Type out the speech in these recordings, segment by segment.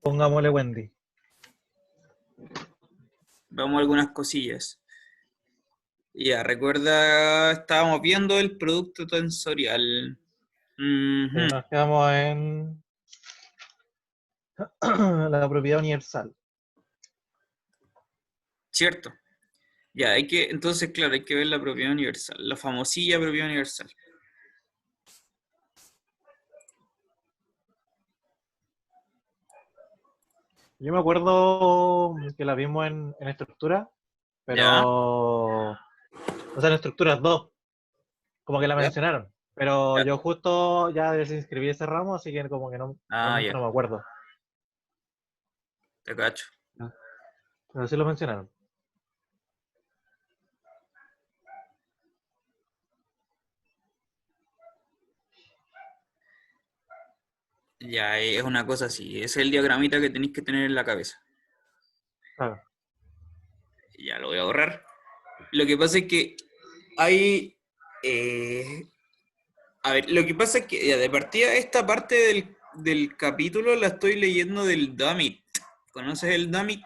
Pongámosle Wendy. Vamos a algunas cosillas. Ya, recuerda, estábamos viendo el producto tensorial. Nos quedamos en la propiedad universal. Cierto. Ya, entonces, claro, hay que ver la propiedad universal, la famosilla propiedad universal. Yo me acuerdo que la vimos en estructura, ¿Ya? pero... O sea, en estructuras 2, como que la ¿Ya? mencionaron. Pero ¿Ya? yo justo ya desinscribí ese ramo, así que como que no, Ah, realmente ya, no me acuerdo. te cacho. Pero sí lo mencionaron. Ya, es una cosa así. Es el diagramita que tenéis que tener en la cabeza. Claro. Ya lo voy a borrar. Lo que pasa es que hay... eh, a ver, lo que pasa es que ya, de partida esta parte del capítulo la estoy leyendo del Damit. ¿Conoces el Damit?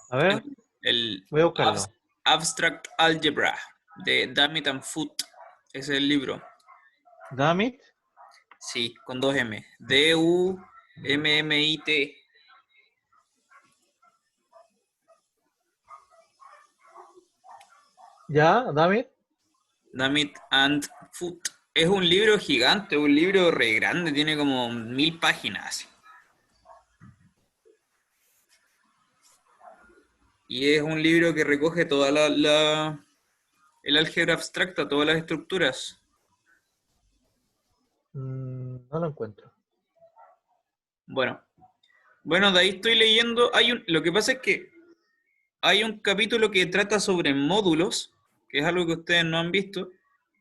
A ver, El voy a buscarlo. Abstract Algebra de Damit and Foot. Ese es el libro. Damit. Sí, con dos M. Dummit. Ya, Damit. Damit and Foot. Es un libro gigante, un libro re grande, tiene como 1000 páginas. Y es un libro que recoge toda el álgebra abstracta, todas las estructuras. No lo encuentro. Bueno, de ahí estoy leyendo. Lo que pasa es que hay un capítulo que trata sobre módulos, que es algo que ustedes no han visto,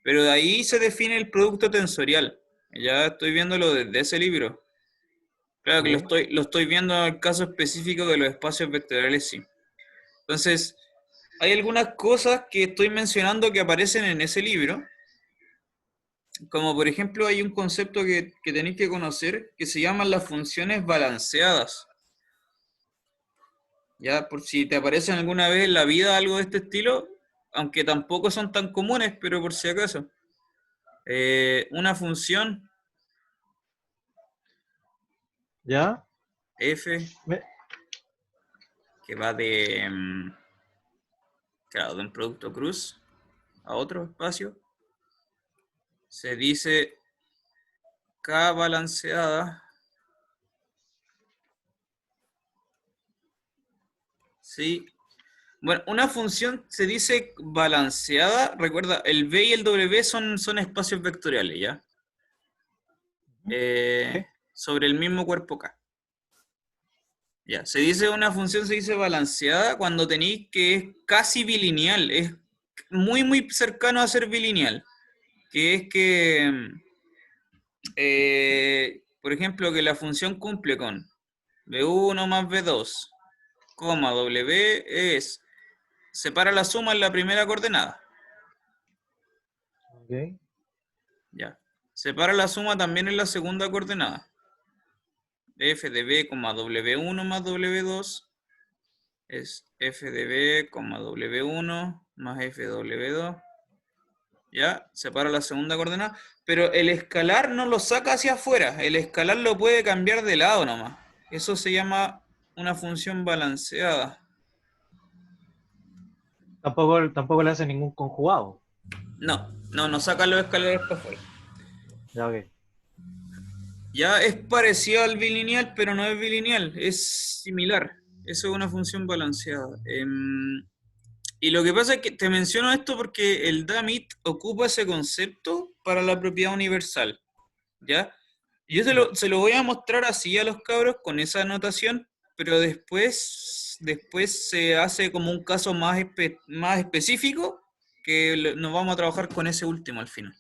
pero de ahí se define el producto tensorial. Ya estoy viéndolo desde ese libro. Claro que Ok. lo estoy viendo en el caso específico de los espacios vectoriales, sí. Entonces, hay algunas cosas que estoy mencionando que aparecen en ese libro, como por ejemplo hay un concepto que tenéis que conocer que se llaman las funciones balanceadas. Ya, por si te aparecen alguna vez en la vida algo de este estilo, aunque tampoco son tan comunes, pero por si acaso. Una función Ya. f Me- que va claro, de un producto cruz a otro espacio, se dice k balanceada, ¿sí? Bueno, una función se dice balanceada, recuerda, el v y el w son espacios vectoriales, ¿ya? ok. Sobre el mismo cuerpo k. Ya, una función se dice balanceada cuando tenéis que es casi bilineal, es muy, muy cercano a ser bilineal, que es que, por ejemplo, que la función cumple con b1 más b2, coma, w separa la suma en la primera coordenada, Ok. ya, separa la suma también en la segunda coordenada, f de b, w1 más w2 es f de b, w1 más f de w2, ¿ya? Separa la segunda coordenada, pero el escalar no lo saca hacia afuera, el escalar lo puede cambiar de lado nomás. Eso se llama una función balanceada. Tampoco le hace ningún conjugado. No saca los escalares para afuera. Ya, ok. Ya es parecido al bilineal, pero no es bilineal, es similar. Eso es una función balanceada. Y lo que pasa es que te menciono esto porque el Damit ocupa ese concepto para la propiedad universal, ¿ya? Yo Ya. se lo voy a mostrar así a los cabros con esa anotación, pero después se hace como un caso más específico que nos vamos a trabajar con ese último al final.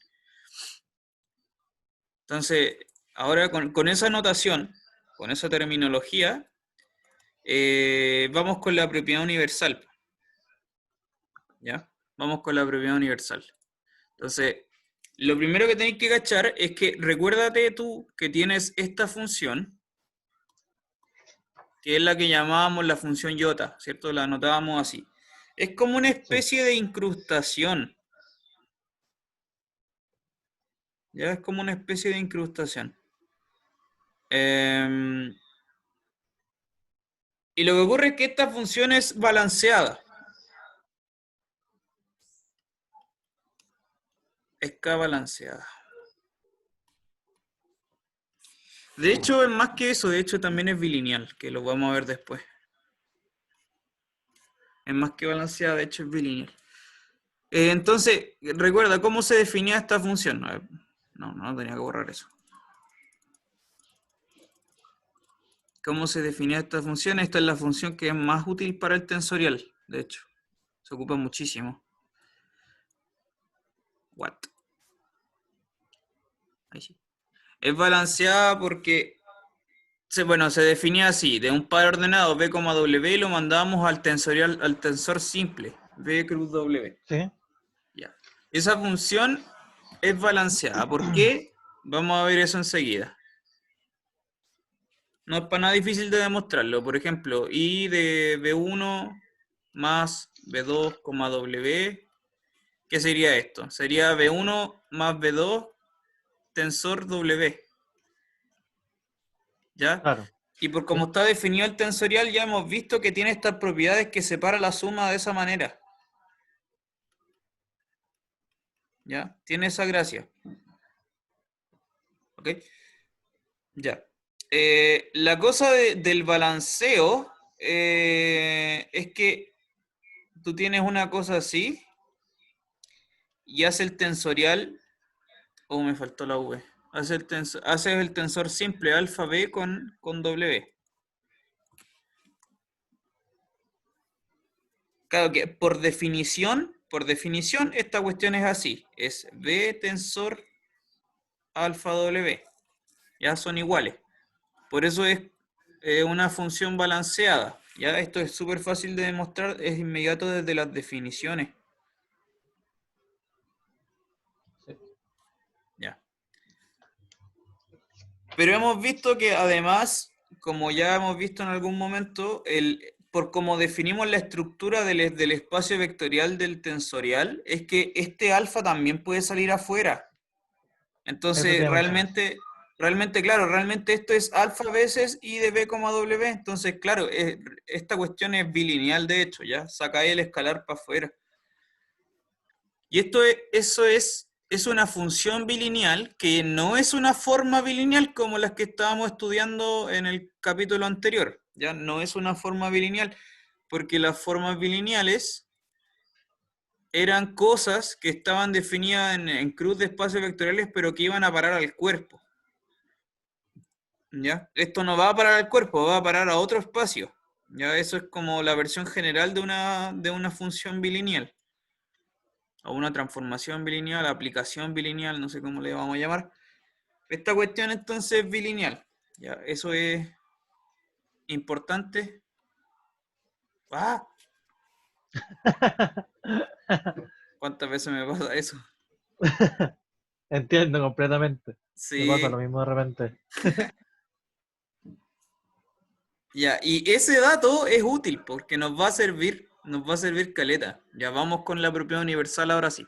Entonces, ahora con esa anotación, con esa terminología, vamos con la propiedad universal, ¿ya? Vamos con la propiedad universal. Entonces, lo primero que tenéis que cachar es que recuérdate tú que tienes esta función, que es la que llamábamos la función iota, ¿cierto? La anotábamos así. Es como una especie de incrustación. Ya es como una especie de incrustación. Y lo que ocurre es que esta función es balanceada. Es K balanceada. De hecho, es más que eso, de hecho también es bilineal, que lo vamos a ver después. Es más que balanceada, de hecho es bilineal. Entonces, recuerda cómo se definía esta función. A ver, no tenía que borrar eso. ¿Cómo se definía esta función? Esta es la función que es más útil para el tensorial, de hecho. Se ocupa muchísimo. What? Ahí sí. Es balanceada porque, se definía así, de un par ordenado B, W, y lo mandábamos al tensorial, al tensor simple, B cruz W. Sí. Ya. Esa función es balanceada. ¿Por qué? Vamos a ver eso enseguida. No es para nada difícil de demostrarlo. Por ejemplo, I de B1 más B2, W. ¿Qué sería esto? Sería B1 más B2 tensor W. ¿Ya? Claro. Y por Sí. cómo está definido el tensorial, ya hemos visto que tiene estas propiedades que separa la suma de esa manera. ¿Ya? Tiene esa gracia. ¿Ok? Ya. La cosa del balanceo es que tú tienes una cosa así y hace el tensorial. Oh, me faltó la V. Haces el tensor simple alfa B con W. Claro que por definición, esta cuestión es así. Es B tensor alfa W. Ya son iguales. Por eso es una función balanceada. Ya esto es súper fácil de demostrar, es inmediato desde las definiciones. Sí. Ya. Pero hemos visto que además, como ya hemos visto en algún momento, por cómo definimos la estructura del espacio vectorial del tensorial, es que este alfa también puede salir afuera. Eso te Entonces, iba a mencionar. realmente esto es alfa veces I de B, W. Entonces, claro, esta cuestión es bilineal, de hecho, ¿ya? Saca ahí el escalar para afuera. Y eso es una función bilineal que no es una forma bilineal como las que estábamos estudiando en el capítulo anterior. Ya no es una forma bilineal, porque las formas bilineales eran cosas que estaban definidas en cruz de espacios vectoriales, pero que iban a parar al cuerpo. ¿Ya? Esto no va a parar al cuerpo, va a parar a otro espacio. ¿Ya? Eso es como la versión general de una función bilineal. O una transformación bilineal, aplicación bilineal, no sé cómo le vamos a llamar. Esta cuestión entonces es bilineal. ¿Ya? Eso es importante. ¡Ah! ¿Cuántas veces me pasa eso? Entiendo completamente. Me pasa lo Sí. mismo de repente. Ya, y ese dato es útil porque nos va a servir caleta. Ya vamos con la propiedad universal ahora sí.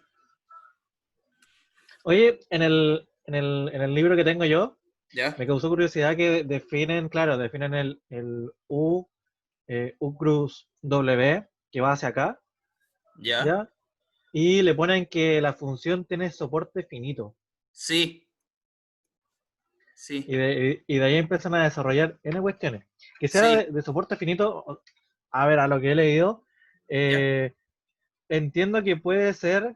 Oye, en el libro que tengo yo, ¿Ya? me causó curiosidad que definen el U cruz W, que va hacia acá, ¿Ya? ¿ya? Y le ponen que la función tiene soporte finito. Sí, sí. Y de ahí empiezan a desarrollar N cuestiones. Que sea Sí. de soporte finito, a ver, a lo que he leído, ¿Ya? eh, entiendo que puede ser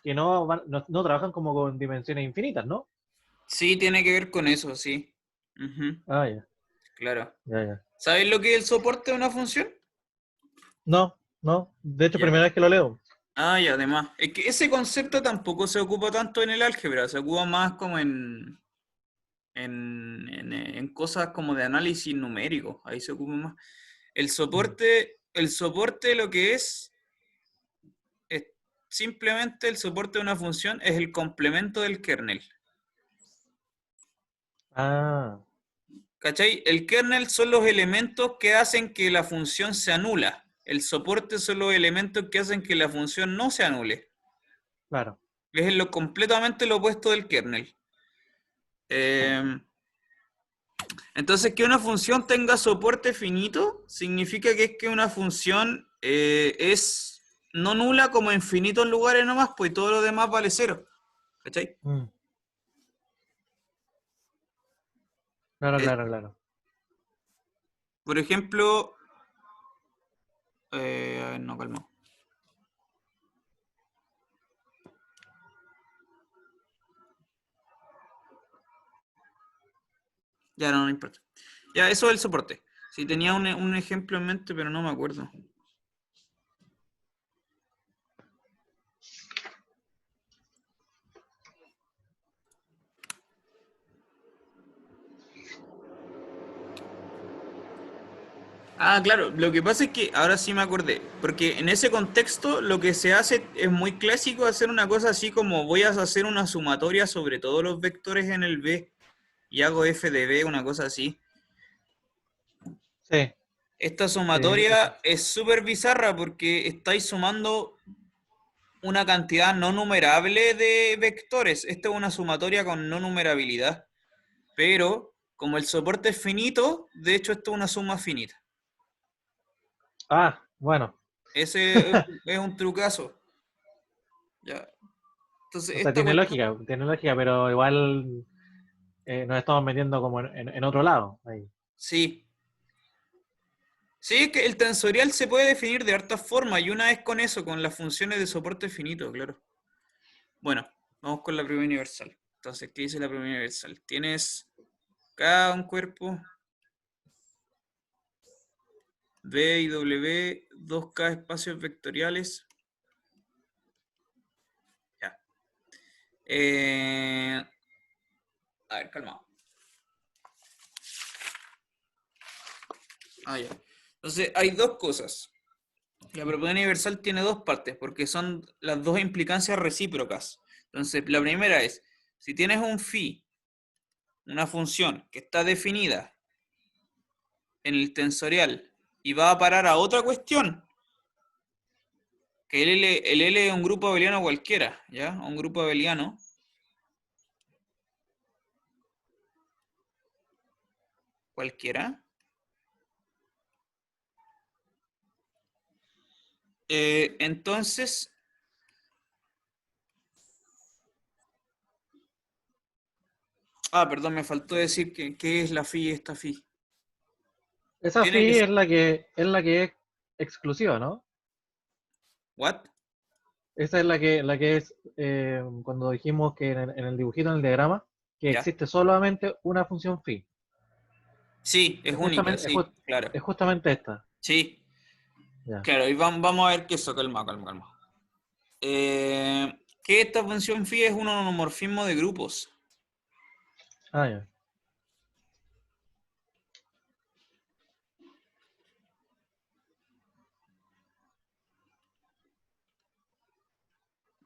que no trabajan como con dimensiones infinitas, ¿no? Sí, tiene que ver con eso, sí. Ujú, Ah, ya, claro. ya, ya. ¿Sabes lo que es el soporte de una función? No, no. De hecho, Ya. primera vez que lo leo. Ah, y además, es que ese concepto tampoco se ocupa tanto en el álgebra, se ocupa más como en cosas como de análisis numérico, ahí se ocupa más. Mm. El soporte lo que es simplemente el soporte de una función es el complemento del kernel. Ah, ¿cachai? El kernel son los elementos que hacen que la función se anula. El soporte son los elementos que hacen que la función no se anule. Claro. Es completamente lo opuesto del kernel. Entonces, que una función tenga soporte finito significa que es que una función es no nula como en infinitos lugares nomás, pues todo lo demás vale cero. ¿Cachai? Claro, Eh, claro, claro. por ejemplo, a ver, no, calma. Ya no importa. Ya, eso es el soporte. Sí, tenía un ejemplo en mente, pero no me acuerdo. Ah, claro, lo que pasa es que ahora sí me acordé, porque en ese contexto lo que se hace es muy clásico hacer una cosa así como voy a hacer una sumatoria sobre todos los vectores en el B y hago f de B, una cosa así. Sí, Esta sí, eso. sumatoria es súper bizarra porque estáis sumando una cantidad no numerable de vectores. Esta es una sumatoria con no numerabilidad, pero como el soporte es finito, de hecho esto es una suma finita. Ah, bueno. Ese es un trucazo. Ya. Entonces, O sea, esta cuestión, tiene lógica, pero igual nos estamos metiendo como en otro lado. Ahí. sí. Sí, es que el tensorial se puede definir de hartas formas y una es con eso, con las funciones de soporte finito, claro. Bueno, vamos con la prueba universal. Entonces, ¿qué dice la prueba universal? Tienes K un cuerpo, B y W, 2K espacios vectoriales. Ya. A ver, calma. Ah, ya. Entonces, hay dos cosas. La propiedad universal tiene dos partes, porque son las dos implicancias recíprocas. Entonces, la primera es, si tienes un phi, una función que está definida en el tensorial y va a parar a otra cuestión, que el L es un grupo abeliano cualquiera, ¿ya? Un grupo abeliano. Cualquiera. Entonces, perdón, me faltó decir qué es la phi y esta phi. Esa Tiene que phi ser, es la que es exclusiva, ¿no? ¿what? Esa es la que es cuando dijimos que en el dibujito, en el diagrama, que ¿Ya? existe solamente una función phi. Sí, es única, sí, claro. Es justamente esta. Sí, Ya. claro, y vamos a ver qué es eso, calma, calma, calma. Que esta función phi es un honomorfismo de grupos. Ah, ya.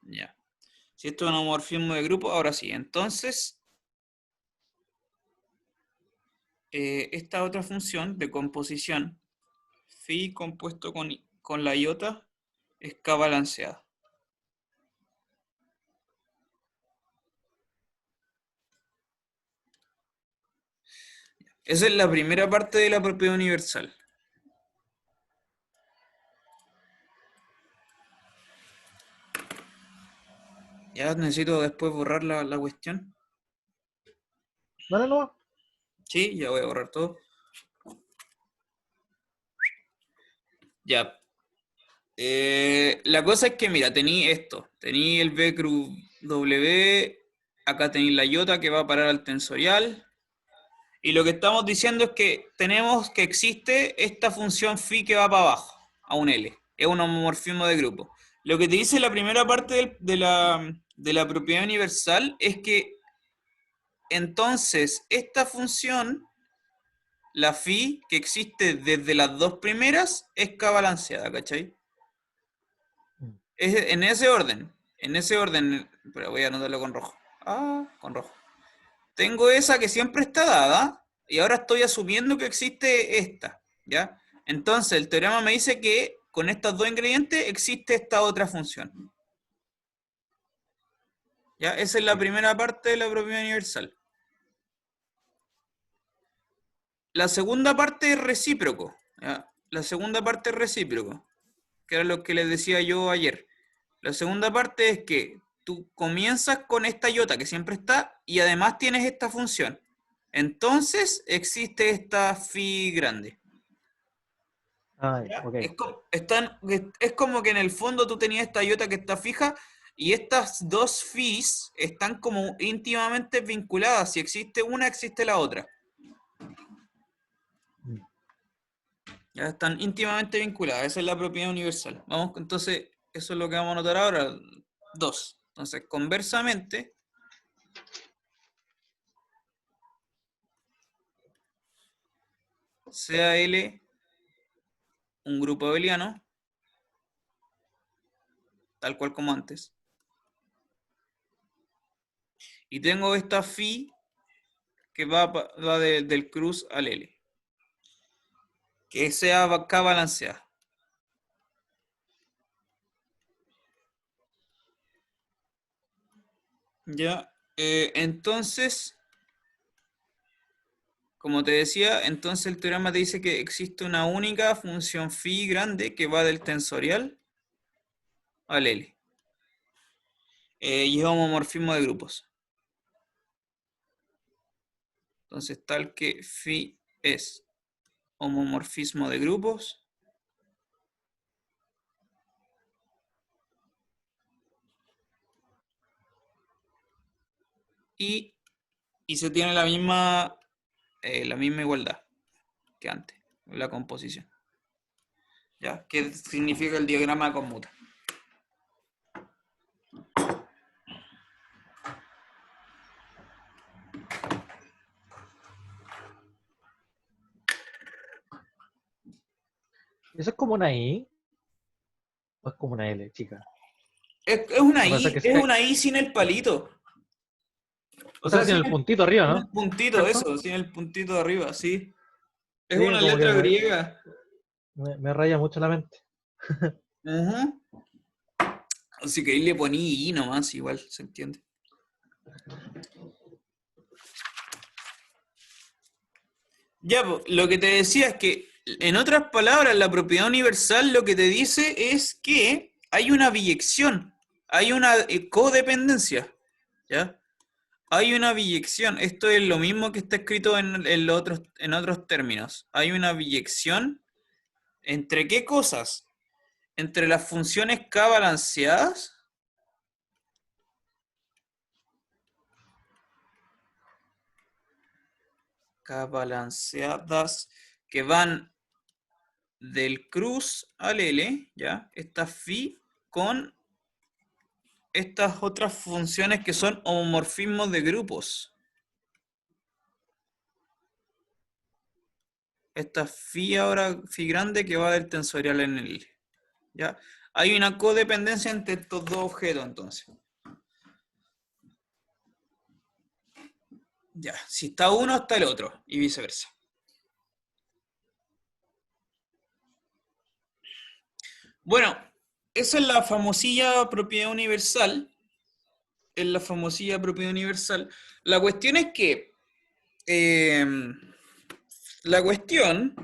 Ya. Si esto es un homomorfismo de grupos, ahora sí. Entonces, esta otra función de composición, phi compuesto con la iota, es K balanceada. Esa es la primera parte de la propiedad universal. Ya necesito después borrar la cuestión. Dale, no. Sí, ya voy a borrar todo. Ya. La cosa es que, mira, tení esto. Tení el B cruz W. Acá tení la iota que va a parar al tensorial. Y lo que estamos diciendo es que tenemos que existe esta función phi que va para abajo, a un L. Es un homomorfismo de grupo. Lo que te dice la primera parte de la propiedad universal es que entonces esta función, la phi que existe desde las dos primeras, es K balanceada, ¿cachai? Es en ese orden. En ese orden, pero voy a anotarlo con rojo. Con rojo. Tengo esa que siempre está dada, y ahora estoy asumiendo que existe esta, ¿ya? Entonces, el teorema me dice que con estos dos ingredientes existe esta otra función. ¿Ya? Esa es la primera parte de la propiedad universal. La segunda parte es recíproco, ¿ya? La segunda parte es recíproco, que era lo que les decía yo ayer. La segunda parte es que tú comienzas con esta iota que siempre está y además tienes esta función. Entonces existe esta phi grande. Ah, ¿Ya? ok. Es como que en el fondo tú tenías esta iota que está fija y estas dos phis están como íntimamente vinculadas. Si existe una, existe la otra. Ya están íntimamente vinculadas. Esa es la propiedad universal. Vamos, entonces, eso es lo que vamos a notar ahora. 2. Entonces, conversamente, sea L un grupo abeliano, tal cual como antes. Y tengo esta phi que va del cruz al L. Que sea K balanceada. Ya, entonces, como te decía, entonces el teorema te dice que existe una única función phi grande que va del tensorial al L. Y es homomorfismo de grupos. Entonces, tal que phi es homomorfismo de grupos, y se tiene la misma igualdad que antes, la composición. ¿Ya? ¿Qué significa el diagrama conmuta? ¿Eso es como una I? ¿O es como una L, chica? Es una A pensar I, que es una I sin el palito. o O sea, sea, sin el puntito arriba, sin el ¿no? puntito, ¿Cierto? eso, sin el puntito de arriba, sí. Es Sí, una como que letra griega. me raya mucho la mente. Ujú. Así que ahí le poní I nomás, igual, se entiende. Ya, pues, lo que te decía es que, en otras palabras, la propiedad universal lo que te dice es que hay una biyección, hay una codependencia, ¿ya? Hay una biyección. Esto es lo mismo que está escrito en otros términos. Hay una biyección ¿entre qué cosas? Entre las funciones K balanceadas que van del cruz al L, ¿ya? Esta phi con estas otras funciones que son homomorfismos de grupos. Esta phi ahora, phi grande que va del tensorial en el L, ¿ya? Hay una codependencia entre estos dos objetos entonces. Ya, si está uno, está el otro, y viceversa. Bueno, esa es la famosilla propiedad universal. Es la famosilla propiedad universal. La cuestión es que eh, la cuestión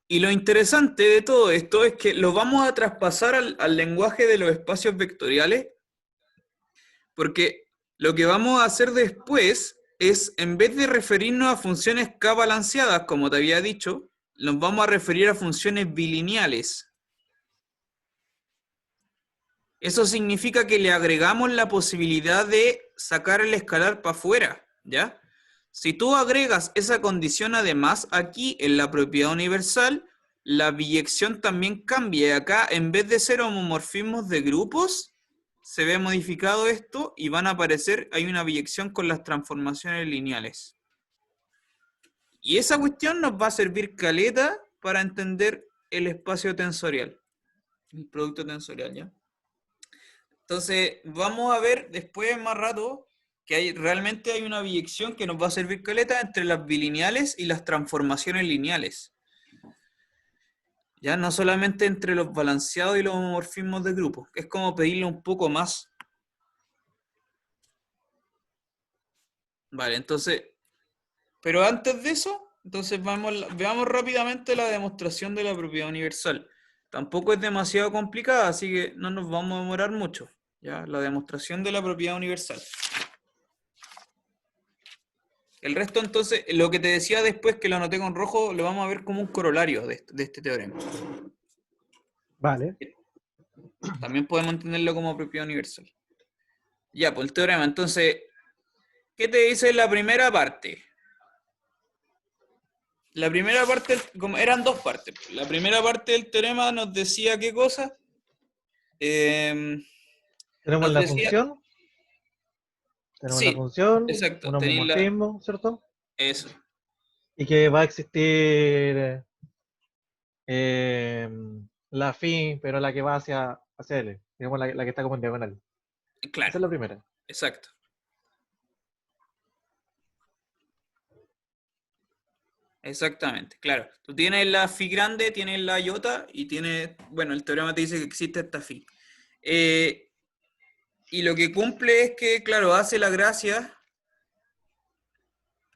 y lo interesante de todo esto es que lo vamos a traspasar al lenguaje de los espacios vectoriales, porque lo que vamos a hacer después es, en vez de referirnos a funciones K balanceadas, como te había dicho, nos vamos a referir a funciones bilineales. Eso significa que le agregamos la posibilidad de sacar el escalar para afuera, ¿ya? Si tú agregas esa condición además aquí en la propiedad universal, la biyección también cambia. Acá, en vez de ser homomorfismos de grupos, se ve modificado esto y van a aparecer, hay una biyección con las transformaciones lineales. Y esa cuestión nos va a servir caleta para entender el espacio tensorial, el producto tensorial, ¿ya? Entonces, vamos a ver después, más rato, que realmente hay una biyección que nos va a servir caleta entre las bilineales y las transformaciones lineales. Ya no solamente entre los balanceados y los homomorfismos de grupo, es como pedirle un poco más. Vale, entonces, pero antes de eso, entonces veamos rápidamente la demostración de la propiedad universal. Tampoco es demasiado complicada, así que no nos vamos a demorar mucho. Ya, la demostración de la propiedad universal. El resto, entonces, lo que te decía después, que lo anoté con rojo, lo vamos a ver como un corolario de este teorema. Vale. También podemos entenderlo como propiedad universal. Ya, pues el teorema, entonces, ¿qué te dice la primera parte? La primera parte, como eran dos partes. La primera parte del teorema nos decía qué cosa. Tenemos Nos la decía, función, sí, exacto, un tenéis homomorfismo, ¿cierto? eso, Y que va a existir la phi, pero la que va hacia L, digamos la que está como en diagonal. claro, Esa es la primera. exacto. Exactamente, claro. Tú tienes la phi grande, tienes la iota y tienes, bueno, el teorema te dice que existe esta phi. Y lo que cumple es que, claro, hace la gracia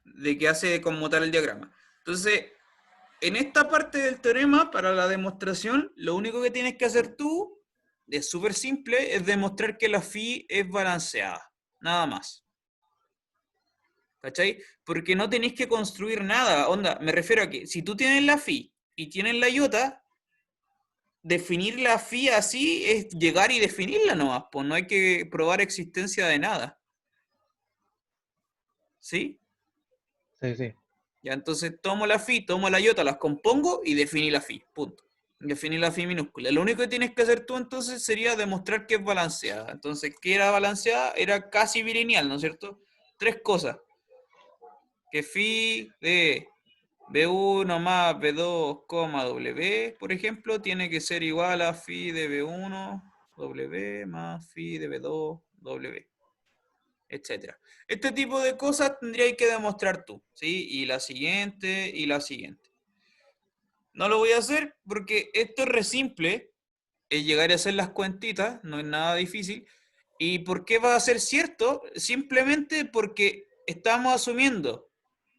de que hace conmutar el diagrama. Entonces, en esta parte del teorema, para la demostración, lo único que tienes que hacer tú, es súper simple, es demostrar que la phi es balanceada. Nada más. ¿Cachai? Porque no tenéis que construir nada. Onda, me refiero a que si tú tienes la phi y tienes la iota, definir la phi así es llegar y definirla nomás, pues no hay que probar existencia de nada. ¿Sí? Sí, sí. Ya, entonces tomo la phi, tomo la iota, las compongo y definí la phi. Punto. Definí la phi minúscula. Lo único que tienes que hacer tú entonces sería demostrar que es balanceada. Entonces, ¿qué era balanceada? Era casi bilineal, ¿no es cierto? Tres cosas. Que phi de B1 más B2, W, por ejemplo, tiene que ser igual a phi de B1, W más phi de B2, W, etcétera. Este tipo de cosas tendríais que demostrar tú, ¿sí? Y la siguiente, y la siguiente. No lo voy a hacer porque esto es re simple, es llegar a hacer las cuentitas, no es nada difícil. ¿Y por qué va a ser cierto? Simplemente porque estamos asumiendo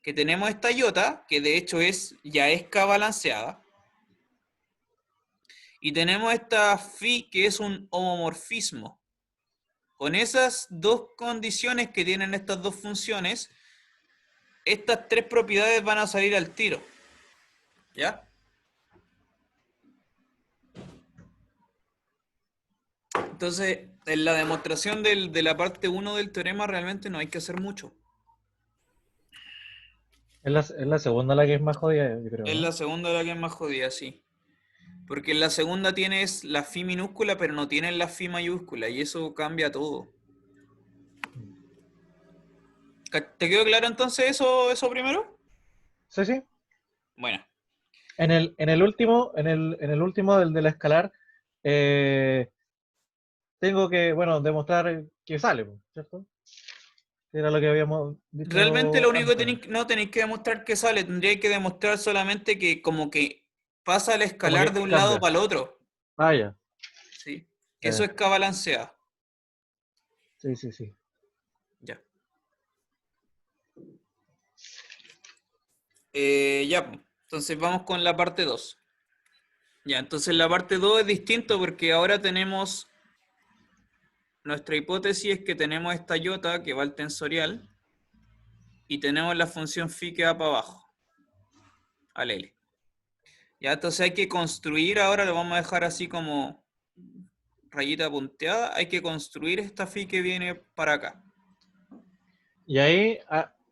que tenemos esta iota, que de hecho ya es K balanceada, y tenemos esta phi que es un homomorfismo. Con esas dos condiciones que tienen estas dos funciones, estas tres propiedades van a salir al tiro. ¿Ya? Entonces, en la demostración de la parte 1 del teorema realmente no hay que hacer mucho. Es la segunda la que es más jodida, yo creo, Es ¿no? la segunda la que es más jodida, sí. Porque en la segunda tienes la phi minúscula, pero no tienes la phi mayúscula, y eso cambia todo. ¿Te quedó claro entonces eso primero? Sí, sí. Bueno, En el último del de la escalar, eh, tengo que, bueno, demostrar que sale, ¿cierto? Era lo que habíamos realmente lo dicho único que antes. no tenéis que demostrar que sale, tendríais que demostrar solamente que como que pasa al Como escalar que de un lado cambia. para el otro. Ah, ya. ¿Sí? Que eso Ya. es K balanceada. Sí, sí, sí. Ya. Ya, pues. Entonces vamos con la parte 2. Ya, entonces la parte 2 es distinto porque ahora tenemos, nuestra hipótesis es que tenemos esta iota que va al tensorial y tenemos la función phi que va para abajo, al L. Ya, entonces hay que construir, ahora lo vamos a dejar así como rayita punteada, hay que construir esta phi que viene para acá. Y ahí,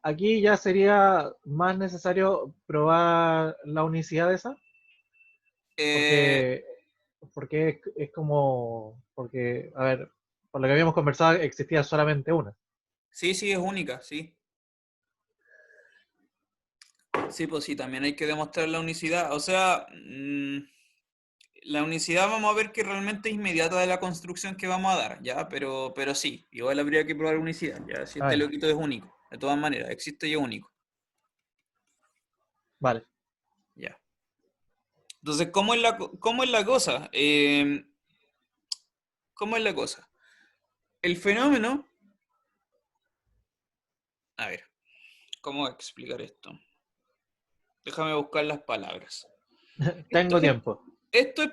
aquí ya sería más necesario probar la unicidad de esa, Eh, porque, porque es como, porque, a ver, por lo que habíamos conversado, existía solamente una. sí, sí, es única, sí. Sí, pues sí, también hay que demostrar la unicidad. O sea, la unicidad vamos a ver que realmente es inmediata de la construcción que vamos a dar, ¿ya? Pero sí, igual habría que probar unicidad, ¿ya? Si este Ya. loquito es único, de todas maneras, existe y es único, Vale. ¿ya? Entonces, ¿cómo es la cosa? ¿Cómo es la cosa? El fenómeno, a ver, ¿cómo explicar esto? Déjame buscar las palabras. Esto Tengo es, tiempo. esto es,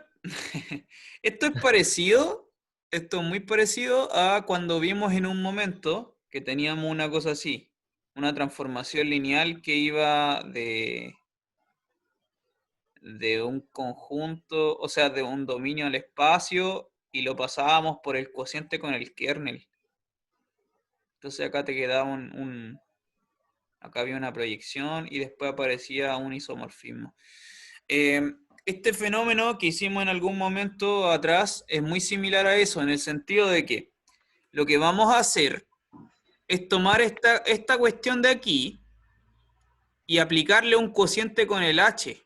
esto es parecido, esto es muy parecido a cuando vimos en un momento que teníamos una cosa así, una transformación lineal que iba de un conjunto, o sea, de un dominio al espacio y lo pasábamos por el cociente con el kernel. Entonces acá te quedaba acá había una proyección y después aparecía un isomorfismo. Este fenómeno que hicimos en algún momento atrás es muy similar a eso, en el sentido de que lo que vamos a hacer es tomar esta cuestión de aquí y aplicarle un cociente con el h,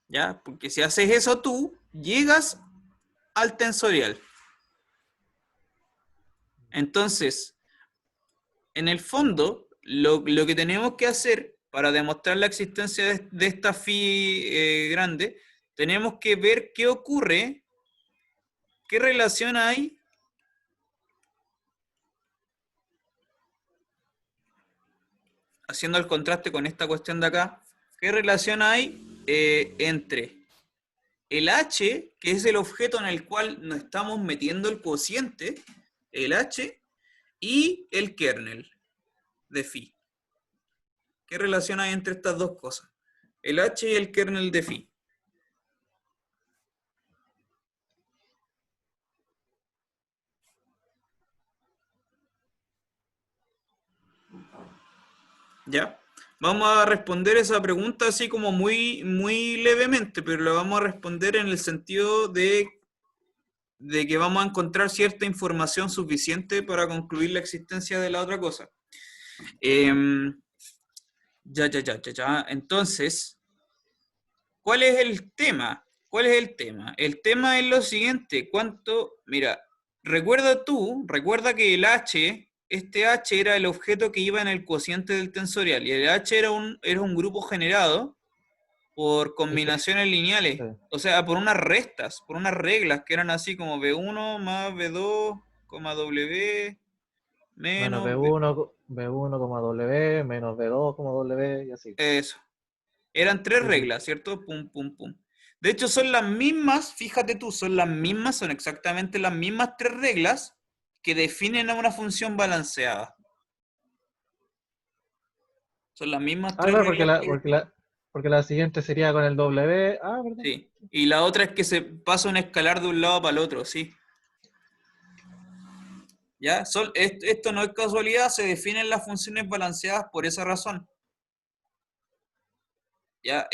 ¿ya? Porque si haces eso tú, llegas al tensorial. Entonces, en el fondo, lo que tenemos que hacer para demostrar la existencia de esta phi grande, tenemos que ver qué ocurre, qué relación hay haciendo el contraste con esta cuestión de acá, ¿qué relación hay entre el h, que es el objeto en el cual nos estamos metiendo el cociente, el h, y el kernel de phi? ¿Qué relación hay entre estas dos cosas? El h y el kernel de phi. ¿Ya? Vamos a responder esa pregunta así como muy, muy levemente, pero la vamos a responder en el sentido de que vamos a encontrar cierta información suficiente para concluir la existencia de la otra cosa. Ya. Entonces, ¿cuál es el tema? ¿Cuál es el tema? El tema es lo siguiente. Mira, recuerda que el h, este h era el objeto que iba en el cociente del tensorial, y el h era un grupo generado por Es que, combinaciones lineales, o sea, por unas restas, por unas reglas que eran así como B1 más B2, W menos menos B. B1, B1, W, menos B2, W, y así. Eso. Eran tres Sí, sí. reglas, ¿cierto? Pum, pum, pum. De hecho, son las mismas, fíjate tú, son exactamente las mismas tres reglas que definen a una función balanceada. Son las mismas Ah, tres claro, reglas que... porque la siguiente sería con el W. Ah, ¿verdad? Sí. Y la otra es que se pasa un escalar de un lado para el otro, sí. ¿Ya? Esto no es casualidad, se definen las funciones balanceadas por esa razón. ¿Ya?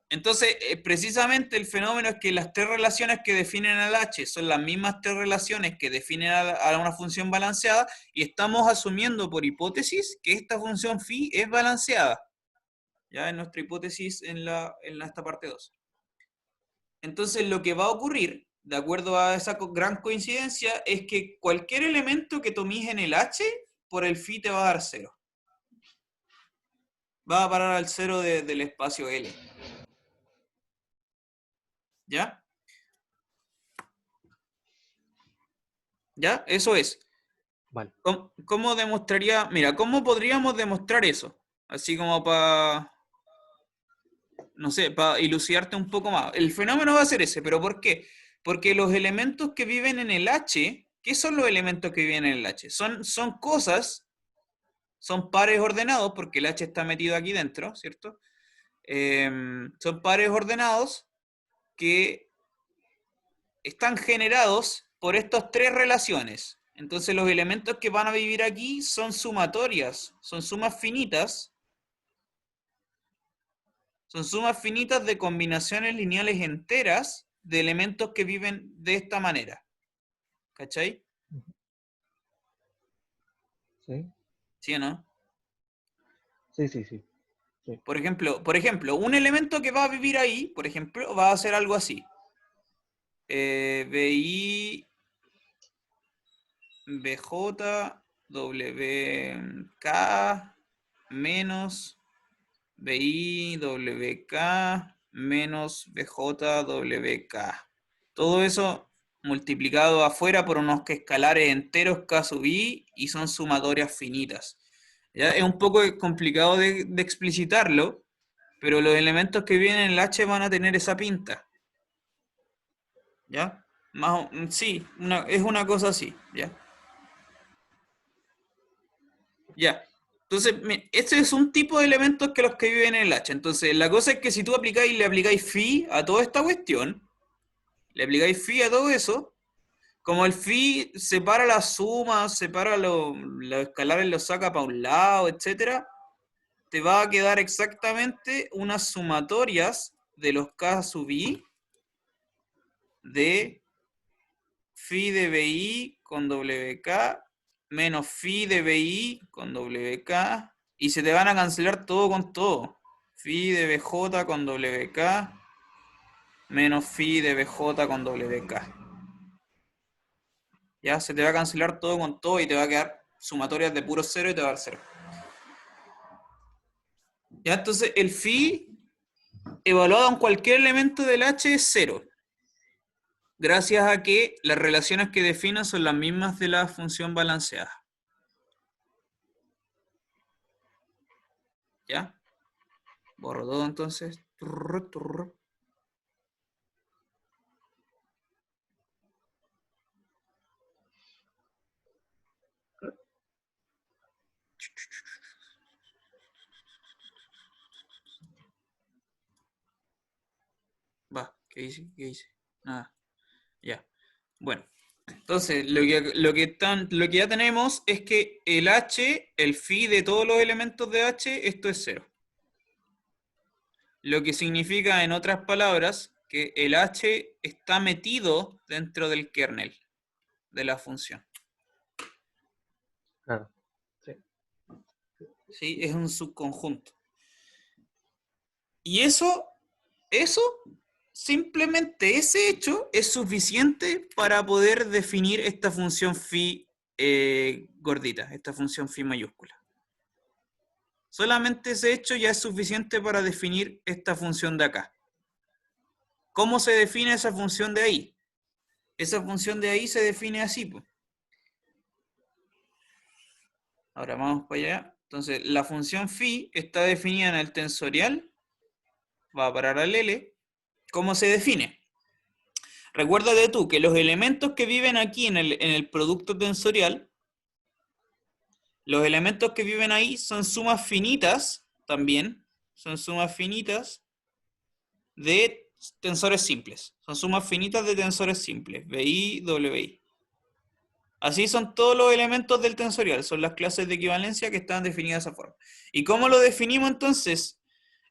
Entonces, precisamente el fenómeno es que las tres relaciones que definen al h son las mismas tres relaciones que definen a una función balanceada, y estamos asumiendo por hipótesis que esta función phi es balanceada. Ya en nuestra hipótesis en esta parte 2. Entonces, lo que va a ocurrir, de acuerdo a esa gran coincidencia, es que cualquier elemento que tomes en el h, por el phi te va a dar 0. Va a parar al 0 del espacio L. ¿Ya? ¿Ya? Eso es. Vale. ¿Cómo demostraría? Mira, ¿cómo podríamos demostrar eso? Así como para, no sé, para ilucidarte un poco más. El fenómeno va a ser ese, pero ¿por qué? Porque los elementos que viven en el H, ¿qué son los elementos que viven en el H? Son cosas, son pares ordenados, porque el H está metido aquí dentro, ¿cierto? Son pares ordenados que están generados por estas tres relaciones. Entonces los elementos que van a vivir aquí son sumatorias, son sumas finitas de combinaciones lineales enteras de elementos que viven de esta manera. ¿Cachai? Sí, ¿Sí o no? sí, sí, sí. Sí. Por ejemplo, un elemento que va a vivir ahí, por ejemplo, va a ser algo así. BI, BJ, WK, menos BI, WK, menos BJ, WK. Todo eso multiplicado afuera por unos escalares enteros K sub I y son sumatorias finitas. ¿Ya? Es un poco complicado de explicitarlo, pero los elementos que vienen en el H van a tener esa pinta. ¿Ya? Sí, es una cosa así, ¿ya? Ya. Entonces, este es un tipo de elementos que los que viven en el H. Entonces, la cosa es que si tú le aplicáis phi a toda esta cuestión, le aplicáis phi a todo eso, como el phi separa las sumas, separa los escalares, los saca para un lado, etcétera, te va a quedar exactamente unas sumatorias de los K sub I de phi de BI con WK menos phi de BI con WK y se te van a cancelar todo con todo. Phi de BJ con WK menos phi de BJ con WK. Ya se te va a cancelar todo con todo y te va a quedar sumatorias de puro cero y te va a dar cero. Ya, entonces el phi evaluado en cualquier elemento del H es cero. Gracias a que las relaciones que definen son las mismas de la función balanceada. ¿Ya? Borro todo entonces. Va, ¿qué hice? ¿Qué hice? Nada. Ya. Bueno, entonces lo que ya tenemos es que el H, el phi de todos los elementos de H, esto es cero. Lo que significa, en otras palabras, que el H está metido dentro del kernel de la función. Claro. Sí. ¿Sí? Es un subconjunto. Y eso, simplemente ese hecho es suficiente para poder definir esta función phi gordita, esta función phi mayúscula. Solamente ese hecho ya es suficiente para definir esta función de acá. ¿Cómo se define esa función de ahí? Esa función de ahí se define así, pues. Ahora vamos para allá. Entonces, la función phi está definida en el tensorial, va a parar al L. ¿Cómo se define? Recuérdate tú que los elementos que viven aquí en el producto tensorial, los elementos que viven ahí son sumas finitas también, son sumas finitas de tensores simples. Son sumas finitas de tensores simples, BI, WI. Así son todos los elementos del tensorial, son las clases de equivalencia que están definidas de esa forma. ¿Y cómo lo definimos entonces?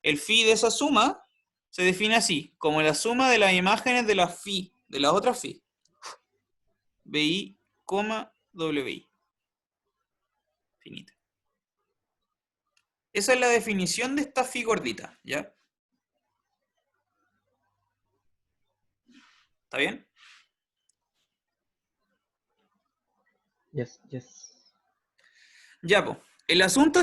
El phi de esa suma se define así, como la suma de las imágenes de la phi, de las otras phi. BI, WI. Finita. Esa es la definición de esta phi gordita, ¿ya? ¿Está bien? Yes, yes. Ya, pues. El asunto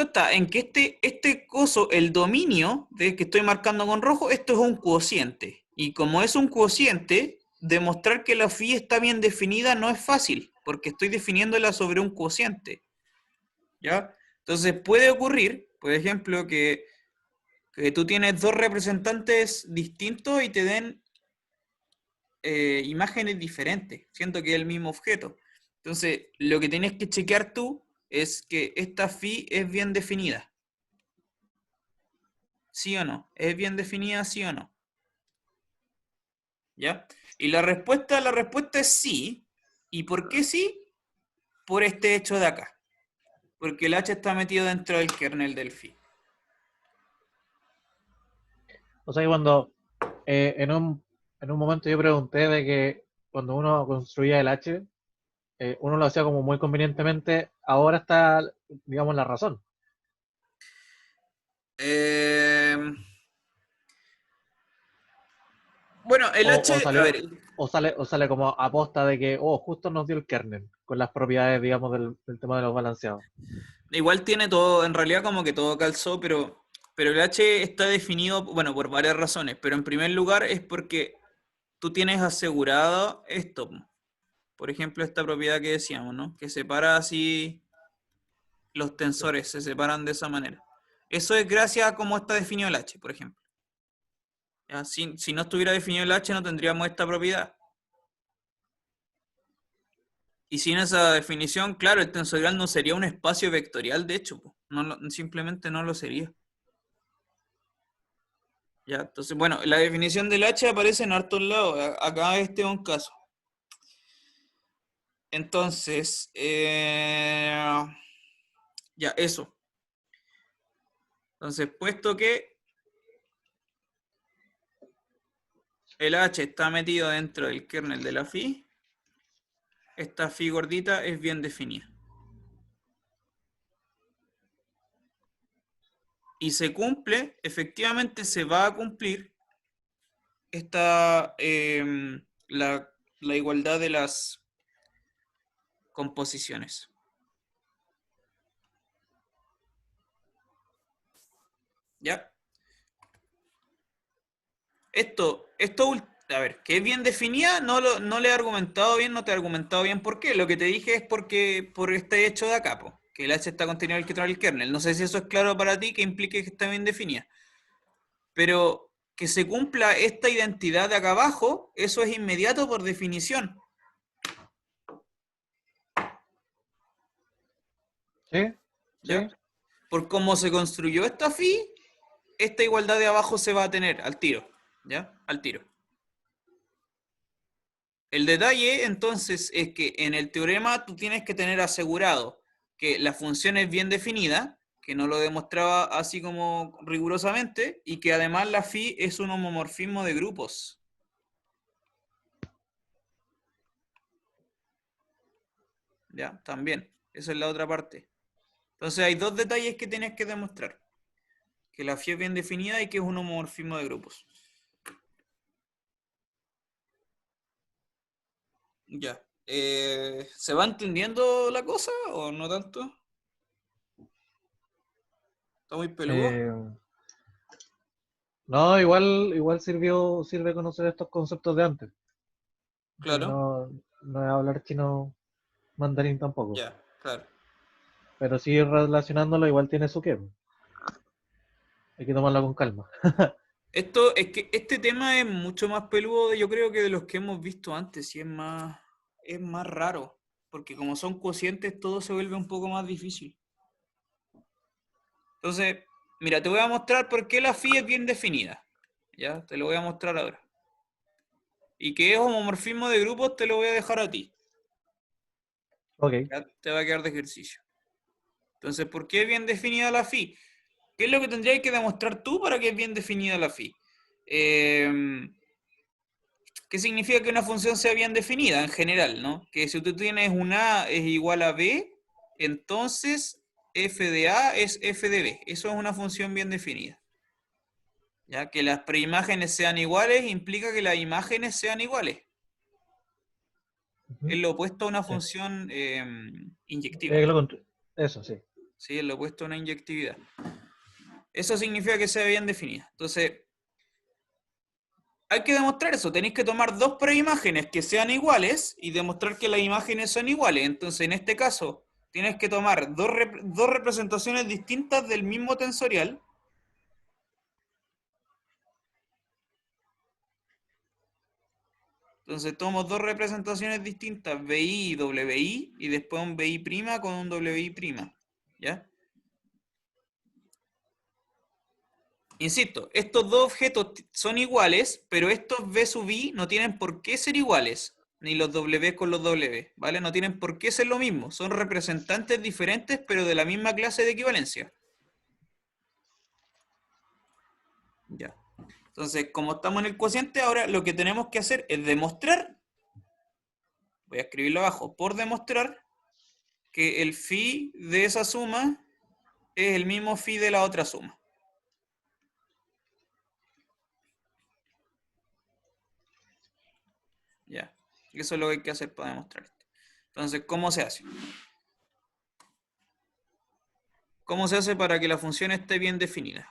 está en que este coso, el dominio de que estoy marcando con rojo, esto es un cociente. Y como es un cociente, demostrar que la phi está bien definida no es fácil, porque estoy definiéndola sobre un cociente. ¿Ya? Entonces puede ocurrir, por ejemplo, que tú tienes dos representantes distintos y te den imágenes diferentes, siendo que es el mismo objeto. Entonces, lo que tienes que chequear tú es que esta phi es bien definida. ¿Sí o no? ¿Es bien definida, sí o no? ¿Ya? Y la respuesta es sí. ¿Y por qué sí? Por este hecho de acá. Porque el H está metido dentro del kernel del phi. O sea que cuando en un momento yo pregunté de que cuando uno construía el H, uno lo hacía como muy convenientemente, ahora está, digamos, la razón. Bueno, el O, H, o a salió, ver, o sale como aposta de que, oh, justo nos dio el kernel, con las propiedades, digamos, del tema de los balanceados. igual tiene todo, en realidad como que todo calzó, pero el H está definido, bueno, por varias razones, pero en primer lugar es porque tú tienes asegurado esto. Por ejemplo, esta propiedad que decíamos, ¿no? Que separa así los Sí. tensores, se separan de esa manera. Eso es gracias a cómo está definido el H, por ejemplo. ¿Ya? Si no estuviera definido el H, no tendríamos esta propiedad. Y sin esa definición, claro, el tensorial no sería un espacio vectorial, de hecho, po. Simplemente no lo sería. ¿Ya? Entonces, bueno, la definición del H aparece en hartos lados. Acá este es un caso. Entonces, ya, eso. Entonces, puesto que el H está metido dentro del kernel de la phi, esta phi gordita es bien definida. Y se cumple, efectivamente se va a cumplir esta, la igualdad de las composiciones. ¿Ya? A ver, que es bien definida, no le he argumentado bien, no te he argumentado bien por qué. Lo que te dije es porque por este hecho de acá, po, que el H está contenido en el kernel. No sé si eso es claro para ti, que implique que está bien definida. Pero que se cumpla esta identidad de acá abajo, eso es inmediato por definición. ¿Sí? ¿Ya? ¿Sí? Por cómo se construyó esta phi, esta igualdad de abajo se va a tener al tiro. ¿Ya? Al tiro. El detalle entonces es que en el teorema tú tienes que tener asegurado que la función es bien definida, que no lo demostraba así como rigurosamente, y que además la phi es un homomorfismo de grupos. ¿Ya? También. Esa es la otra parte. Entonces hay dos detalles que tienes que demostrar. Que la phi es bien definida y que es un homomorfismo de grupos. Ya. ¿Se va entendiendo la cosa o no tanto? ¿Está muy peludo? Eh, no, igual sirve conocer estos conceptos de antes. Sí, Claro. no es hablar chino mandarín tampoco. Ya, claro. Pero sí relacionándolo igual tiene su qué. Hay que tomarlo con calma. Esto es que este tema es mucho más peludo, yo creo, que de los que hemos visto antes, y es más raro, porque como son cocientes, todo se vuelve un poco más difícil. Entonces, mira, te voy a mostrar por qué la phi es bien definida. Ya, te lo voy a mostrar ahora. Y que es homomorfismo de grupos, te lo voy a dejar a ti. Ok. Ya te va a quedar de ejercicio. Entonces, ¿por qué es bien definida la phi? ¿Qué es lo que tendrías que demostrar tú para que es bien definida la phi? ¿Qué significa que una función sea bien definida en general, ¿no? Que si tú tienes un A es igual a B, entonces f de A es f de B. Eso es una función bien definida. Ya que las preimágenes sean iguales implica que las imágenes sean iguales. Ujú. Es lo opuesto a una Sí. función inyectiva. Eh, lo contr- Eso, sí. ¿Sí? Es lo opuesto a una inyectividad. Eso significa que sea bien definida. Entonces, hay que demostrar eso. Tenéis que tomar dos preimágenes que sean iguales y demostrar que las imágenes son iguales. Entonces, en este caso, tienes que tomar dos representaciones distintas del mismo tensorial. Entonces, tomo dos representaciones distintas, BI y WI, y después un BI' con un WI'. ¿Ya? Insisto, estos dos objetos son iguales, pero estos V sub I no tienen por qué ser iguales, ni los W con los W, ¿vale? No tienen por qué ser lo mismo, son representantes diferentes, pero de la misma clase de equivalencia. Ya. Entonces, como estamos en el cociente, ahora lo que tenemos que hacer es demostrar, voy a escribirlo abajo, por demostrar que el phi de esa suma es el mismo phi de la otra suma. Eso es lo que hay que hacer para demostrar esto. Entonces, ¿cómo se hace? ¿Cómo se hace para que la función esté bien definida?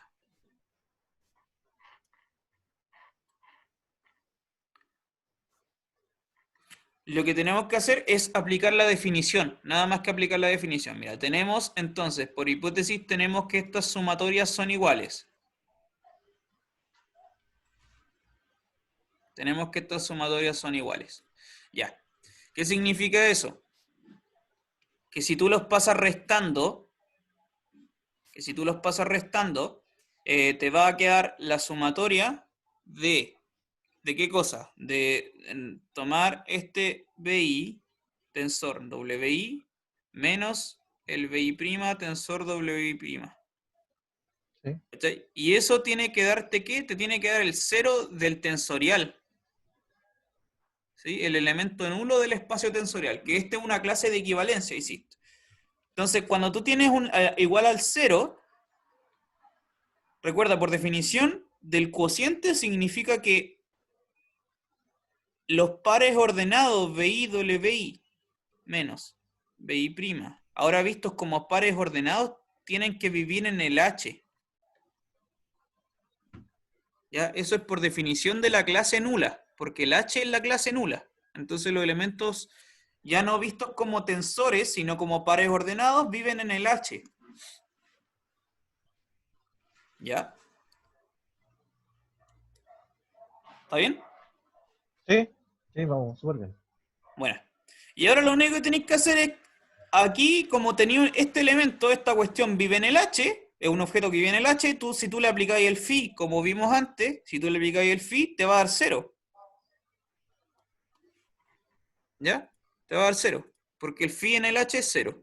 Lo que tenemos que hacer es aplicar la definición, nada más que aplicar la definición. Mira, tenemos entonces, por hipótesis, tenemos que estas sumatorias son iguales. Tenemos que estas sumatorias son iguales. Ya. ¿Qué significa eso? Que si tú los pasas restando, te va a quedar la sumatoria ¿de qué cosa? De tomar este BI, tensor WI, menos el BI' tensor WI'. ¿Sí? ¿Cachai? Y eso tiene que darte, ¿qué? Te tiene que dar el cero del tensorial. ¿Sí? El elemento nulo del espacio tensorial, que esta es una clase de equivalencia, insisto. Entonces, cuando tú tienes un igual al cero, recuerda, por definición, del cociente significa que los pares ordenados BI, WI, menos BI', ahora vistos como pares ordenados, tienen que vivir en el H. ¿Ya? Eso es por definición de la clase nula, porque el H es la clase nula. Entonces los elementos ya no vistos como tensores, sino como pares ordenados, viven en el H. ¿Ya? ¿Está bien? Sí, sí, vamos, súper bien. Bueno. Y ahora lo único que tenéis que hacer es, aquí, como tenía este elemento, esta cuestión vive en el H, es un objeto que vive en el H, si tú le aplicáis el phi, como vimos antes, si tú le aplicáis el phi, te va a dar 0. ¿Ya? Te va a dar 0, porque el phi en el H es 0.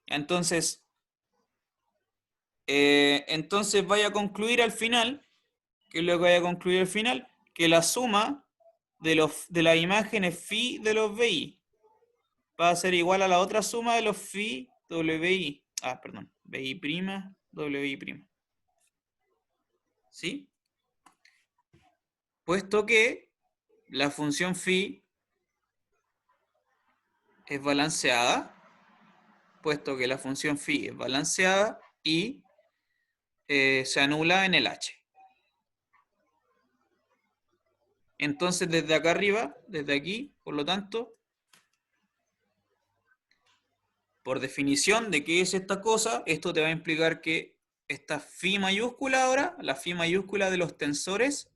Entonces vaya a concluir al final, ¿qué es lo que vaya a concluir al final? Que la suma de las imágenes phi de los BI va a ser igual a la otra suma de los phi WI. Perdón, BI', WI'. ¿Sí? Puesto que la función phi es balanceada, y se anula en el H. Entonces, desde acá arriba, desde aquí, por lo tanto, por definición de qué es esta cosa, esto te va a implicar que esta phi mayúscula ahora, la phi mayúscula de los tensores,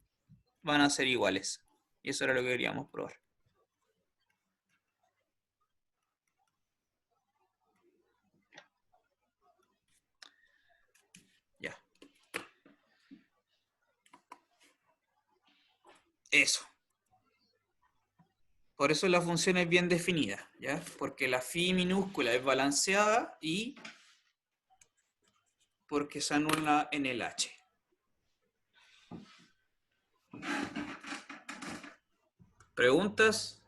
van a ser iguales. Y eso era lo que queríamos probar. Ya. Eso. Por eso la función es bien definida, ¿ya? Porque la phi minúscula es balanceada y porque se anula en el H. ¿Preguntas?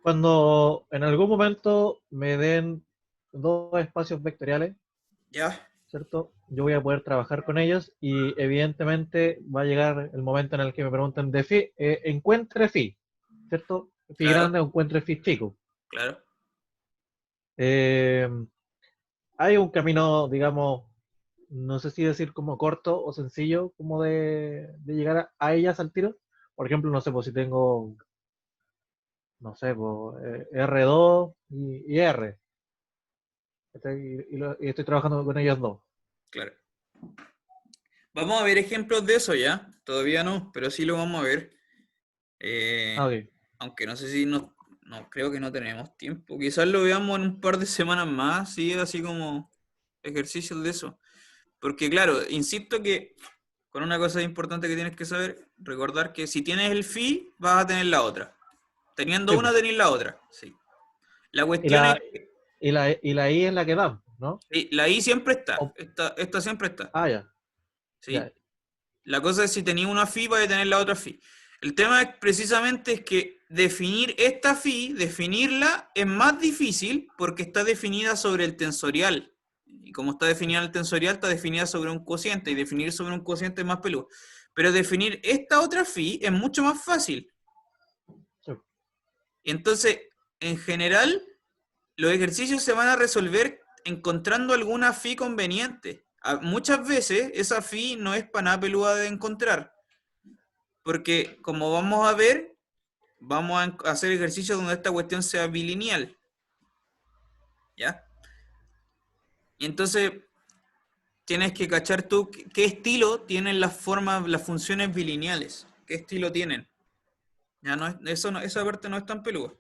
Cuando en algún momento me den dos espacios vectoriales, ¿Ya? ¿cierto? Yo voy a poder trabajar con ellos y evidentemente va a llegar el momento en el que me pregunten de phi, encuentre phi, ¿cierto? Phi Claro, grande o encuentre phi chico. claro. Eh, Hay un camino, digamos, no sé si decir como corto o sencillo, como de llegar a ellas al tiro. Por ejemplo, no sé, pues si tengo, no sé, pues, R2 y R. Y estoy trabajando con ellos dos. Claro. Vamos a ver ejemplos de eso ya. Todavía no, pero sí lo vamos a ver. Ok. Aunque no sé si no, creo que no tenemos tiempo. Quizás lo veamos en un par de semanas más, sí, así como ejercicios de eso. Porque claro, insisto que con una cosa importante que tienes que saber, recordar que si tienes el phi, vas a tener la otra. Teniendo Sí, una, pues. tenés la otra. Sí. La Y cuestión es la, que y la I es la que dan, ¿no? sí, la i siempre está. O- Esta siempre está. ya, ya. ¿Sí? La cosa es si tenía una phi, vas a tener la otra phi. El tema es precisamente es que definir esta phi, definirla es más difícil porque está definida sobre el tensorial. Y como está definida el tensorial, está definida sobre un cociente. Y definir sobre un cociente es más peludo. Pero definir esta otra phi es mucho más fácil. Sí. Entonces, en general, los ejercicios se van a resolver encontrando alguna phi conveniente. Muchas veces esa phi no es para nada peluda de encontrar. Porque, como vamos a ver, vamos a hacer ejercicios donde esta cuestión sea bilineal. ¿Ya? Y entonces tienes que cachar tú qué estilo tienen las formas, las funciones bilineales. ¿Qué estilo tienen? Ya no es, eso no, esa parte no es tan peluda.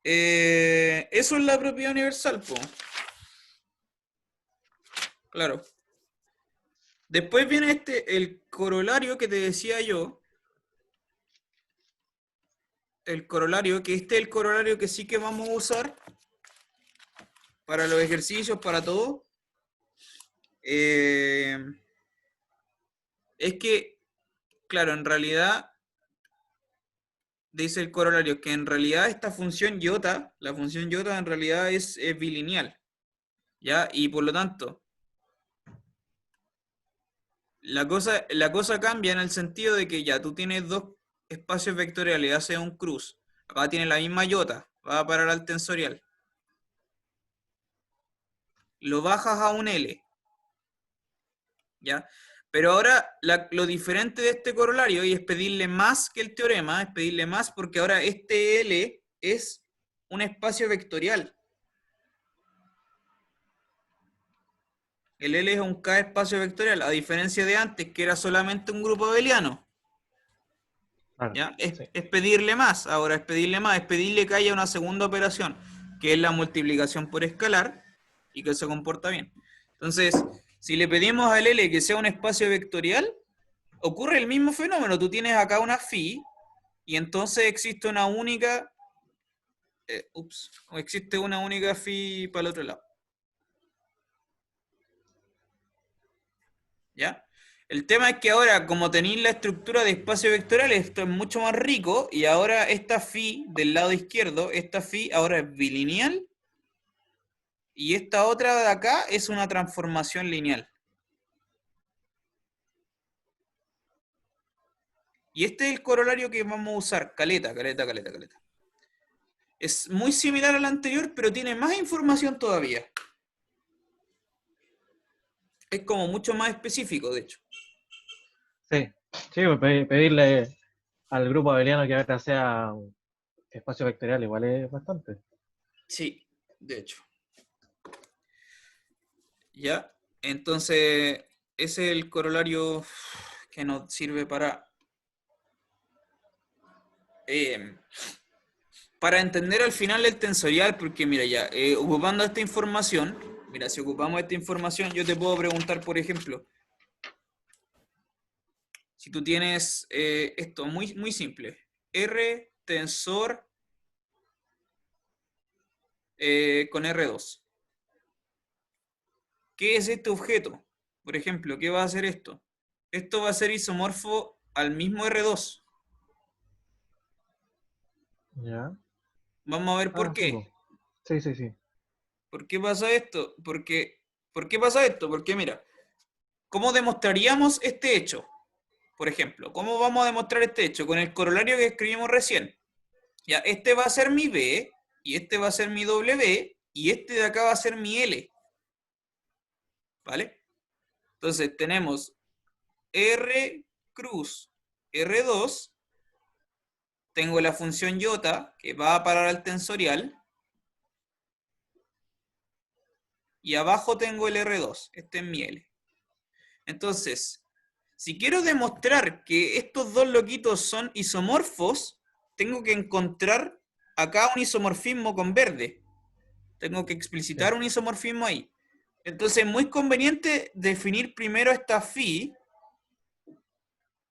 Eso es la propiedad universal, po. Claro. Después viene el corolario que te decía yo. El corolario, que este es el corolario que sí que vamos a usar para los ejercicios, para todo. Es que, claro, en realidad, dice el corolario, que en realidad esta función iota, la función iota en realidad es bilineal. ¿Ya? Y por lo tanto, la cosa cambia en el sentido de que ya tú tienes dos espacios vectoriales, hace un cruz. Acá tiene la misma iota, va a parar al tensorial. Lo bajas a un L. ¿Ya? Pero ahora lo diferente de este corolario, y es pedirle más que el teorema, es pedirle más porque ahora este L es un espacio vectorial. El L es un K espacio vectorial, a diferencia de antes, que era solamente un grupo abeliano. Claro, ¿Ya? sí. Es pedirle más, ahora es pedirle más, es pedirle que haya una segunda operación, que es la multiplicación por escalar, y que se comporta bien. Entonces, si le pedimos al L que sea un espacio vectorial, ocurre el mismo fenómeno. Tú tienes acá una phi, y entonces existe una única, existe una única phi para el otro lado. ¿Ya? El tema es que ahora, como tenéis la estructura de espacio vectorial, esto es mucho más rico, y ahora esta phi del lado izquierdo, esta phi ahora es bilineal, y esta otra de acá es una transformación lineal. Y este es el corolario que vamos a usar, caleta. Es muy similar al anterior, pero tiene más información todavía. Es como mucho más específico, de hecho. Sí, sí, pues pedirle al grupo abeliano que ahora sea un espacio vectorial igual es bastante. Sí, de hecho. ¿Ya? Entonces, ese es el corolario que nos sirve eh, para entender al final el tensorial, porque mira ya, ocupando esta información, mira, si ocupamos esta información, yo te puedo preguntar, por ejemplo, si tú tienes esto muy, muy simple, R tensor con R2. ¿Qué es este objeto? Por ejemplo, ¿qué va a hacer esto? Esto va a ser isomorfo al mismo R2. Ya. Vamos a ver por Ah, sí, qué. pues. Sí, sí, sí. ¿Por qué pasa esto? ¿Por qué pasa esto? Porque mira, ¿cómo demostraríamos este hecho? Por ejemplo, ¿cómo vamos a demostrar este hecho? Con el corolario que escribimos recién. Ya, este va a ser mi B, y este va a ser mi W, y este de acá va a ser mi L. ¿Vale? Entonces tenemos R cruz R2, tengo la función iota que va a parar al tensorial, y abajo tengo el R2, este es mi L. Entonces, si quiero demostrar que estos dos loquitos son isomorfos, tengo que encontrar acá un isomorfismo con verde. Tengo que Sí. explicitar un isomorfismo ahí. Entonces es muy conveniente definir primero esta phi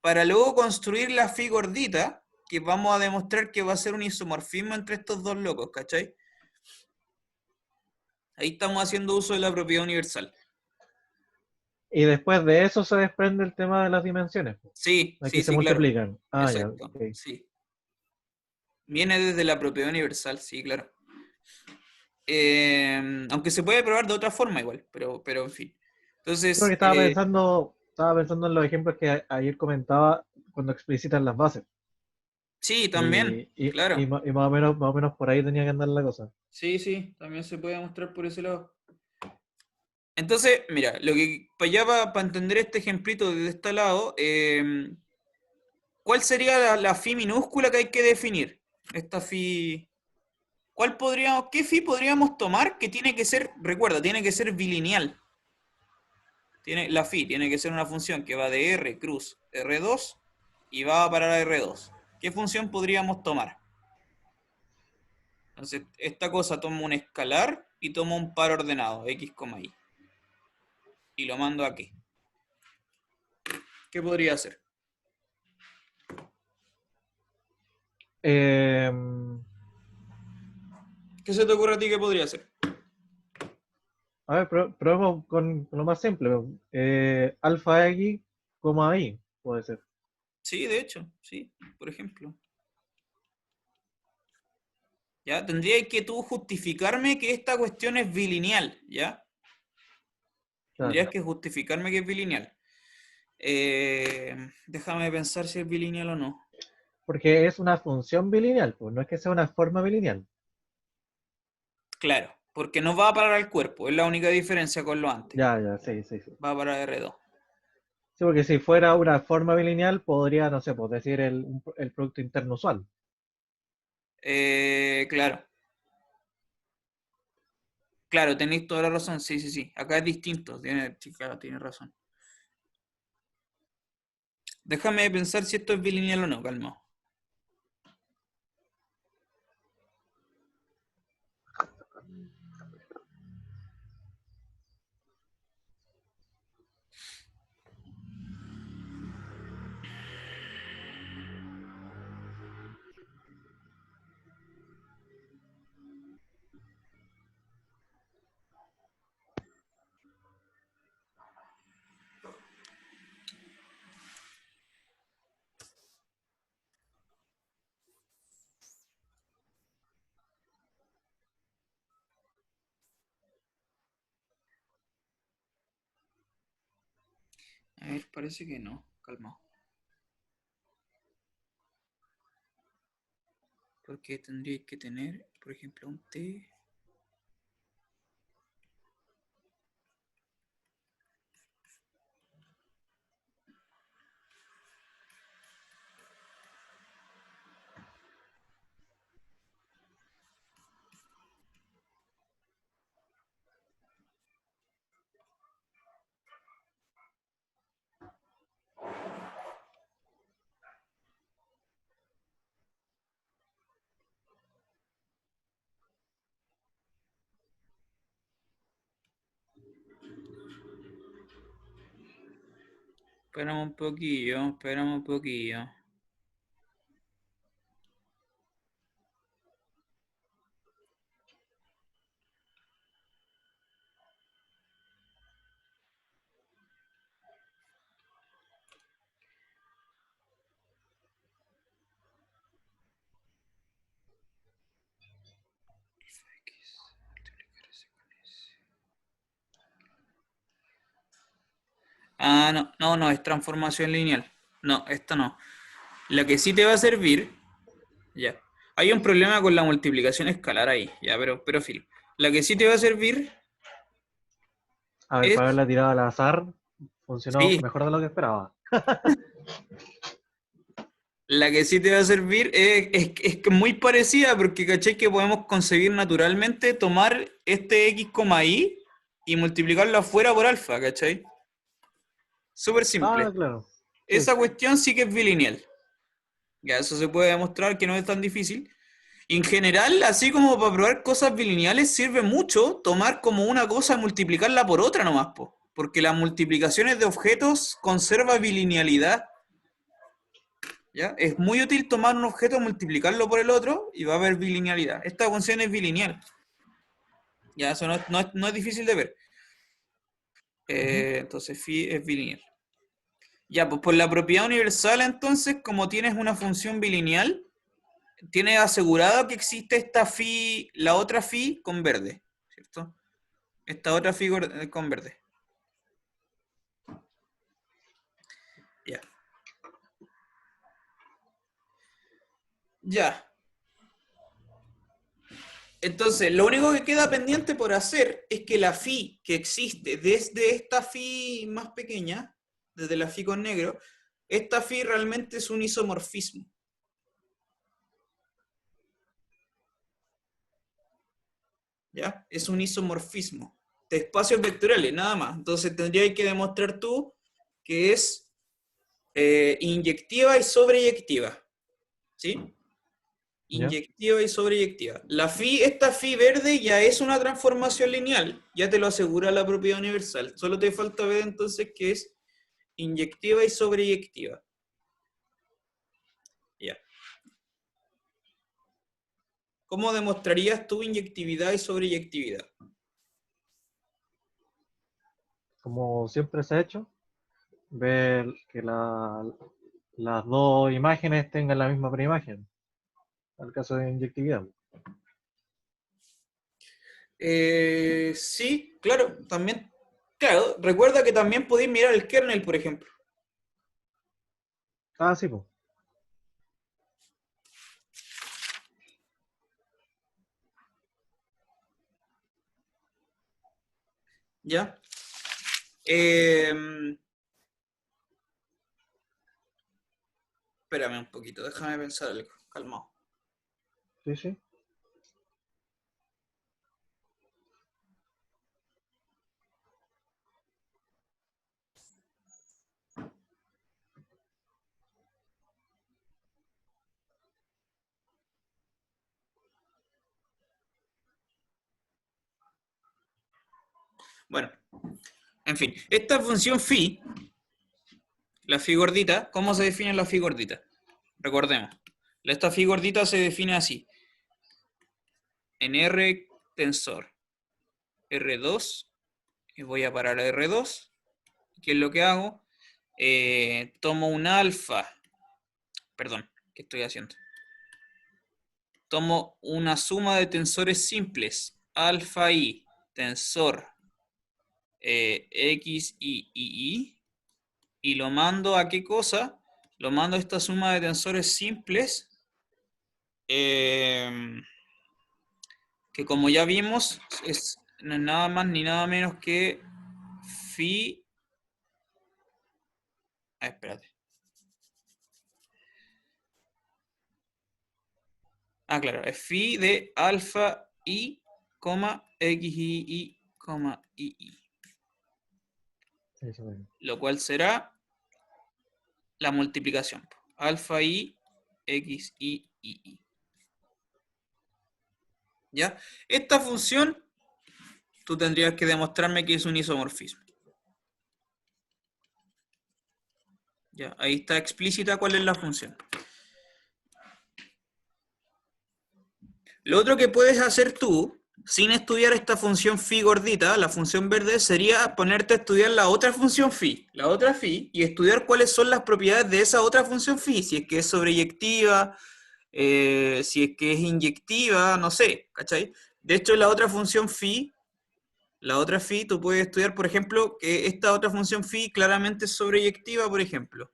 para luego construir la phi gordita, que vamos a demostrar que va a ser un isomorfismo entre estos dos locos, ¿cachai? Ahí estamos haciendo uso de la propiedad universal. Y después de eso se desprende el tema de las dimensiones, pues. Sí, Aquí sí, se sí, claro. multiplican. Ah, ya, Exacto, ok. sí. Viene desde la propiedad universal, sí, claro. Aunque se puede probar de otra forma igual, pero en fin. Creo que Entonces, estaba pensando en los ejemplos que ayer comentaba cuando explicitan las bases. sí, también, Y, y, y claro. ma- y más o menos por ahí tenía que andar la cosa. Sí, sí, también se puede mostrar por ese lado. Entonces, mira, lo que para allá para entender este ejemplito desde este lado, ¿cuál sería la phi minúscula que hay que definir? Esta phi, qué phi podríamos tomar que tiene que ser, recuerda, tiene que ser bilineal. La phi tiene que ser una función que va de R cruz R2 y va a parar a R2. ¿Qué función podríamos tomar? Entonces, esta cosa toma un escalar y toma un par ordenado, x, y. Y lo mando aquí. ¿Qué podría hacer? Eh, ¿Qué se te ocurre a ti que podría hacer? a ver, probemos con lo más simple. Alfa X, coma Y, puede ser. Sí, de hecho, sí, por ejemplo. ¿Ya? Tendría que tú justificarme que esta cuestión es bilineal, ¿ya? Claro. Tendrías que justificarme que es bilineal. Déjame pensar si es bilineal o no. Porque es una función bilineal, pues no es que sea una forma bilineal. Claro, porque no va a parar al cuerpo, es la única diferencia con lo antes. Ya, ya, sí, sí, sí. Va a parar R2. Sí, porque si fuera una forma bilineal, podría, no sé, pues decir el producto interno usual. Claro, claro, tenéis toda la razón, sí, sí, sí. Acá es distinto, sí, claro, tienes razón. Déjame pensar si esto es bilineal o no, calma. A ver, parece que no, calma. Porque tendríais que tener, por ejemplo, un T. Esperamos un poquillo, esperamos un poquillo. Ah, no, no, no, es transformación lineal. No, esta no. La que sí te va a servir, ya. Hay un problema con la multiplicación escalar ahí, ya, pero Phil. La que sí te va a servir A ver, es, para haberla tirado al azar, funcionó sí, mejor de lo que esperaba. la que sí te va a servir es que muy parecida porque caché que podemos concebir naturalmente tomar este x, y y multiplicarlo afuera por alfa, ¿cachai? Súper Ah, simple. claro. Sí. Esa cuestión sí que es bilineal. Ya, eso se puede demostrar que no es tan difícil. Y en general, así como para probar cosas bilineales, sirve mucho tomar como una cosa y multiplicarla por otra nomás, po. Porque las multiplicaciones de objetos conserva bilinealidad. ¿Ya? Es muy útil tomar un objeto, multiplicarlo por el otro y va a haber bilinealidad. Esta función es bilineal. Ya, eso no es difícil de ver. Ujú. Entonces, phi es bilineal. Ya, pues por la propiedad universal, entonces, como tienes una función bilineal, tienes asegurado que existe esta phi, la otra phi con verde, ¿cierto? Esta otra phi con verde. Ya. Entonces, lo único que queda pendiente por hacer es que la phi que existe desde esta phi más pequeña, desde la phi con negro, esta phi realmente es un isomorfismo. ¿Ya? Es un isomorfismo de espacios vectoriales, nada más. Entonces tendrías que demostrar tú que es inyectiva y sobreyectiva. ¿Sí? ¿Ya? Inyectiva y sobreyectiva. La phi, esta phi verde ya es una transformación lineal, ya te lo asegura la propiedad universal. Solo te falta ver entonces que es inyectiva y sobreyectiva. Ya. ¿Cómo demostrarías tu inyectividad y sobreyectividad? Como siempre se ha hecho, ver que las dos imágenes tengan la misma preimagen, en el caso de inyectividad. Sí, claro, también. Claro, recuerda que también podéis mirar el kernel, por ejemplo. Ah, sí, pues. ¿Ya? Espérame un poquito, déjame pensar algo. Calmado. Sí, sí. Bueno, en fin, esta función phi, la phi gordita, ¿cómo se define la phi gordita? Recordemos, esta phi gordita se define así. En R tensor R2, y voy a parar a R2, ¿qué es lo que hago? Tomo un alfa, perdón, ¿qué estoy haciendo? Tomo una suma de tensores simples, alfa i, tensor x y lo mando a qué cosa? Lo mando a esta suma de tensores simples, que como ya vimos, no es nada más ni nada menos que phi. Espérate. Claro, es phi de alfa i, xi, i. Eso mismo. Lo cual será la multiplicación. Alfa i, i. ¿Ya? Esta función, tú tendrías que demostrarme que es un isomorfismo. ¿Ya? Ahí está explícita cuál es la función. Lo otro que puedes hacer tú, sin estudiar esta función phi gordita, la función verde, sería ponerte a estudiar la otra función phi, la otra phi, y estudiar cuáles son las propiedades de esa otra función phi, si es que es sobreyectiva, si es que es inyectiva, no sé, ¿cachai? De hecho, la otra función phi, tú puedes estudiar, por ejemplo, que esta otra función phi claramente es sobreyectiva, por ejemplo.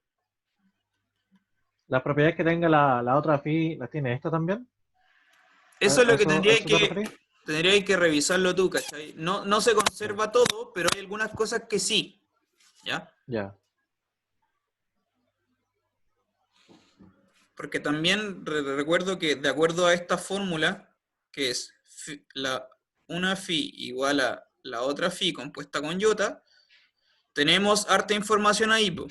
¿Las propiedades que tenga la otra phi las tiene esta también? Eso es lo que A eso te referís? tendría que revisarlo tú, ¿cachai? No se Ya. conserva todo, pero hay algunas cosas que sí, ¿ya? Ya. Porque también recuerdo que de acuerdo a esta fórmula, que es una phi igual a la otra phi compuesta con iota, tenemos harta información ahí, po,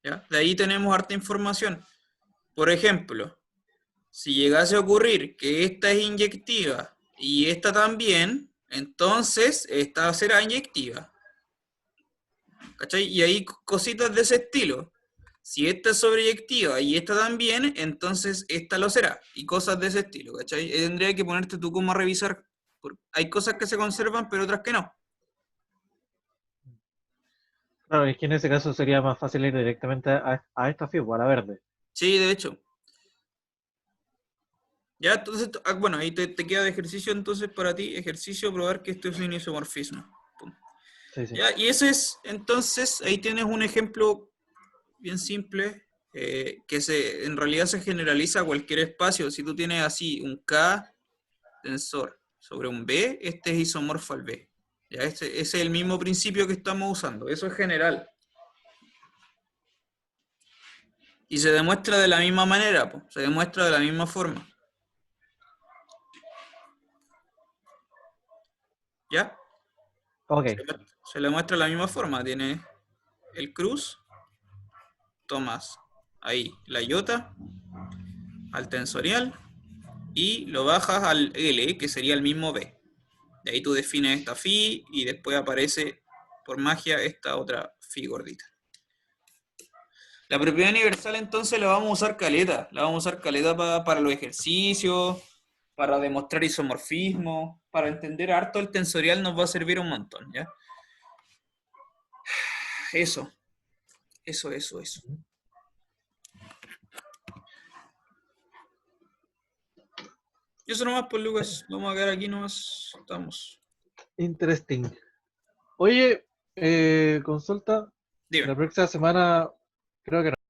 ¿ya? De ahí tenemos harta información. Por ejemplo, si llegase a ocurrir que esta es inyectiva y esta también, entonces esta será inyectiva. ¿Cachai? Y hay cositas de ese estilo. Si esta es sobreyectiva y esta también, entonces esta lo será. Y cosas de ese estilo, ¿cachai? Tendría que ponerte tú como a revisar. Hay cosas que se conservan, pero otras que no. Claro, es que en ese caso sería más fácil ir directamente a esta phi, o a la verde. Sí, de hecho. Ya, entonces, bueno, ahí te queda de ejercicio entonces para ti, ejercicio, probar que esto es un isomorfismo. Pum. Sí, sí. Ya, y eso es, entonces, ahí tienes un ejemplo bien simple en realidad se generaliza a cualquier espacio. Si tú tienes así un K tensor sobre un B, este es isomorfo al B. ¿Ya? Ese es el mismo principio que estamos usando. Eso es general. Y se demuestra de la misma manera, po. Se demuestra de la misma forma. ¿Ya? Ok. Se le muestra de la misma forma. Tiene el cruz, tomas ahí la iota, al tensorial, y lo bajas al L, que sería el mismo B. De ahí tú defines esta phi y después aparece por magia esta otra phi gordita. La propiedad universal entonces la vamos a usar caleta. La vamos a usar caleta para los ejercicios, para demostrar isomorfismo, para entender harto el tensorial nos va a servir un montón, ¿ya? Eso. Y eso nomás, pues Lucas, vamos a quedar aquí nomás, estamos. Interesting. Oye, consulta, Dime. la próxima semana creo que